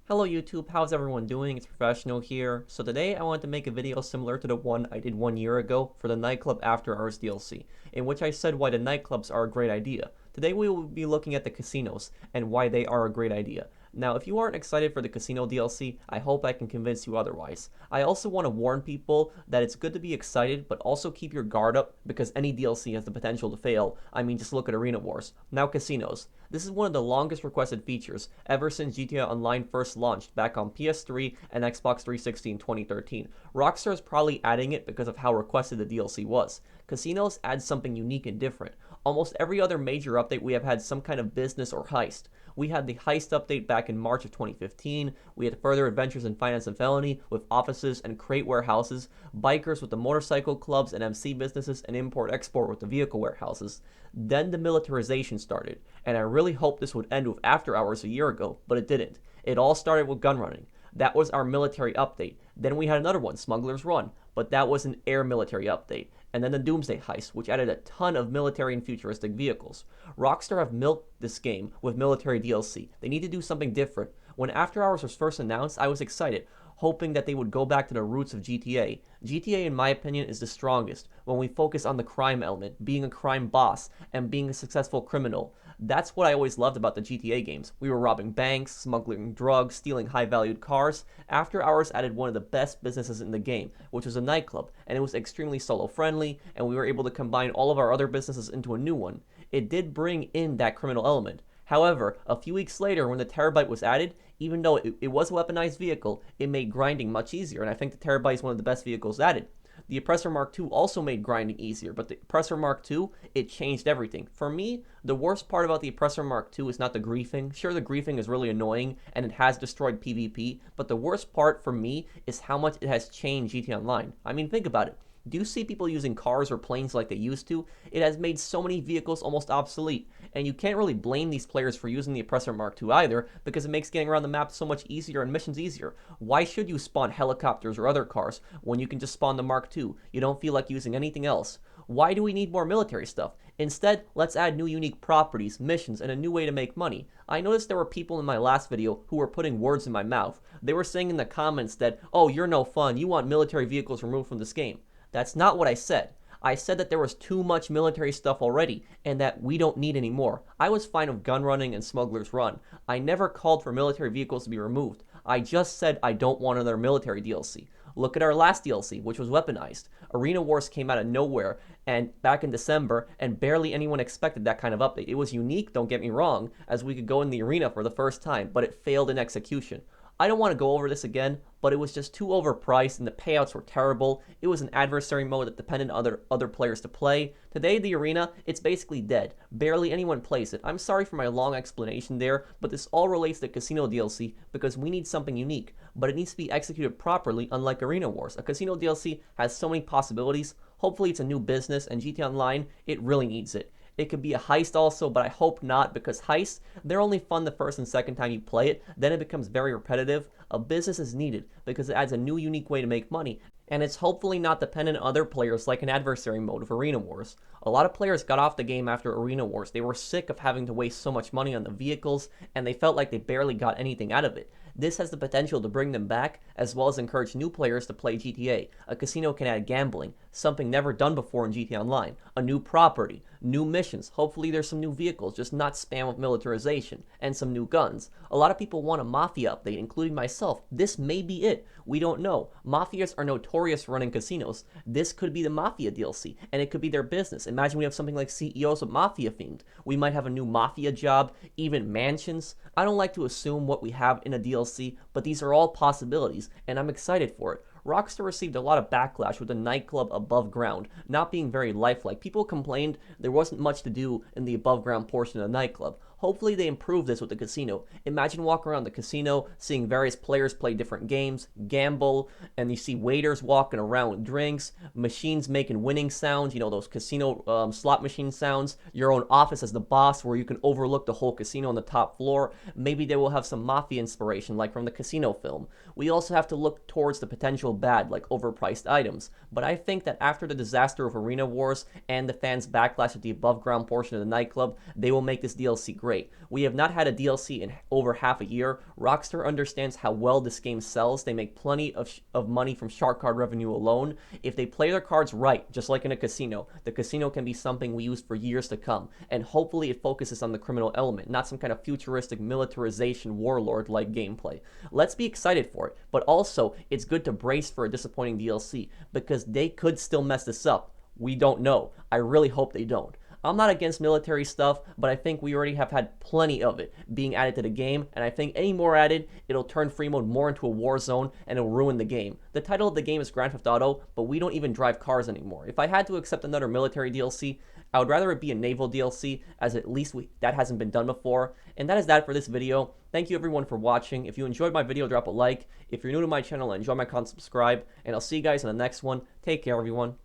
Hello YouTube, how's everyone doing? It's Professional here. So today I wanted to make a video similar to the one I did 1 year ago for the Nightclub After Hours DLC, in which I said why the nightclubs are a great idea. Today we will be looking at the casinos and why they are a great idea. Now, if you aren't excited for the casino DLC, I hope I can convince you otherwise. I also want to warn people that it's good to be excited, but also keep your guard up because any DLC has the potential to fail. I mean, just look at Arena Wars. Now casinos. This is one of the longest requested features ever since GTA Online first launched back on PS3 and Xbox 360 in 2013. Rockstar is probably adding it because of how requested the DLC was. Casinos add something unique and different. Almost every other major update we have had some kind of business or heist. We had the heist update back in March of 2015. We had further adventures in finance and felony with offices and crate warehouses, bikers with the motorcycle clubs and MC businesses, and import-export with the vehicle warehouses. Then the militarization started, and I really hoped this would end with After Hours a year ago, but it didn't. It all started with gun running. That was our military update. Then we had another one, Smuggler's Run, but that was an air military update. And then the Doomsday Heist, which added a ton of military and futuristic vehicles. Rockstar have milked this game with military DLC. They need to do something different. When After Hours was first announced, I was excited, hoping that they would go back to the roots of GTA. GTA, in my opinion, is the strongest when we focus on the crime element, being a crime boss, and being a successful criminal. That's what I always loved about the GTA games. We were robbing banks, smuggling drugs, stealing high-valued cars. After Hours added one of the best businesses in the game, which was a nightclub, and it was extremely solo-friendly, and we were able to combine all of our other businesses into a new one. It did bring in that criminal element. However, a few weeks later, when the Terabyte was added, even though it was a weaponized vehicle, it made grinding much easier, and I think the Terabyte is one of the best vehicles added. The Oppressor Mark II also made grinding easier, but the Oppressor Mark II, it changed everything. For me, the worst part about the Oppressor Mark II is not the griefing. Sure, the griefing is really annoying, and it has destroyed PvP, but the worst part for me is how much it has changed GTA Online. I mean, think about it. Do you see people using cars or planes like they used to? It has made so many vehicles almost obsolete, and you can't really blame these players for using the Oppressor Mark II either, because it makes getting around the map so much easier and missions easier. Why should you spawn helicopters or other cars when you can just spawn the Mark II? You don't feel like using anything else. Why do we need more military stuff? Instead, let's add new unique properties, missions, and a new way to make money. I noticed there were people in my last video who were putting words in my mouth. They were saying in the comments that, oh, you're no fun, you want military vehicles removed from this game. That's not what I said. I said that there was too much military stuff already and that we don't need any more. I was fine with gun running and Smuggler's Run. I never called for military vehicles to be removed. I just said I don't want another military DLC. Look at our last DLC, which was weaponized. Arena Wars came out of nowhere and back in December, and barely anyone expected that kind of update. It was unique, don't get me wrong, as we could go in the arena for the first time, but it failed in execution. I don't want to go over this again, but it was just too overpriced and the payouts were terrible. It was an adversary mode that depended on other players to play. Today, the arena, it's basically dead. Barely anyone plays it. I'm sorry for my long explanation there, but this all relates to Casino DLC because we need something unique, but it needs to be executed properly, unlike Arena Wars. A Casino DLC has so many possibilities. Hopefully it's a new business, and GTA Online, it really needs it. It could be a heist also, but I hope not, because heists, they're only fun the first and second time you play it, then it becomes very repetitive. A business is needed, because it adds a new unique way to make money, and it's hopefully not dependent on other players like an adversary mode of Arena Wars. A lot of players got off the game after Arena Wars. They were sick of having to waste so much money on the vehicles, and they felt like they barely got anything out of it. This has the potential to bring them back, as well as encourage new players to play GTA. A casino can add gambling, something never done before in GTA Online, a new property, new missions, hopefully there's some new vehicles, just not spam with militarization, and some new guns. A lot of people want a Mafia update, including myself. This may be it. We don't know. Mafias are notorious for running casinos. This could be the Mafia DLC, and it could be their business. Imagine we have something like CEOs of Mafia themed. We might have a new Mafia job, even mansions. I don't like to assume what we have in a DLC, but these are all possibilities, and I'm excited for it. Rockstar received a lot of backlash with the nightclub above ground not being very lifelike. People complained there wasn't much to do in the above ground portion of the nightclub. Hopefully they improve this with the casino. Imagine walking around the casino, seeing various players play different games, gamble, and you see waiters walking around with drinks, machines making winning sounds, you know, those casino slot machine sounds, your own office as the boss where you can overlook the whole casino on the top floor. Maybe they will have some Mafia inspiration like from the Casino film. We also have to look towards the potential bad like overpriced items, but I think that after the disaster of Arena Wars and the fans' backlash at the above ground portion of the nightclub, they will make this DLC great. great. We have not had a DLC in over half a year. Rockstar understands how well this game sells. They make plenty of money from shark card revenue alone. If they play their cards right, just like in a casino, the casino can be something we use for years to come. And hopefully it focuses on the criminal element, not some kind of futuristic militarization warlord-like gameplay. Let's be excited for it, but also it's good to brace for a disappointing DLC because they could still mess this up. We don't know. I really hope they don't. I'm not against military stuff, but I think we already have had plenty of it being added to the game, and I think any more added, it'll turn free mode more into a war zone, and it'll ruin the game. The title of the game is Grand Theft Auto, but we don't even drive cars anymore. If I had to accept another military DLC, I would rather it be a naval DLC, as at least that hasn't been done before. And that is that for this video. Thank you everyone for watching. If you enjoyed my video, drop a like. If you're new to my channel and enjoy my content, subscribe. And I'll see you guys in the next one. Take care, everyone.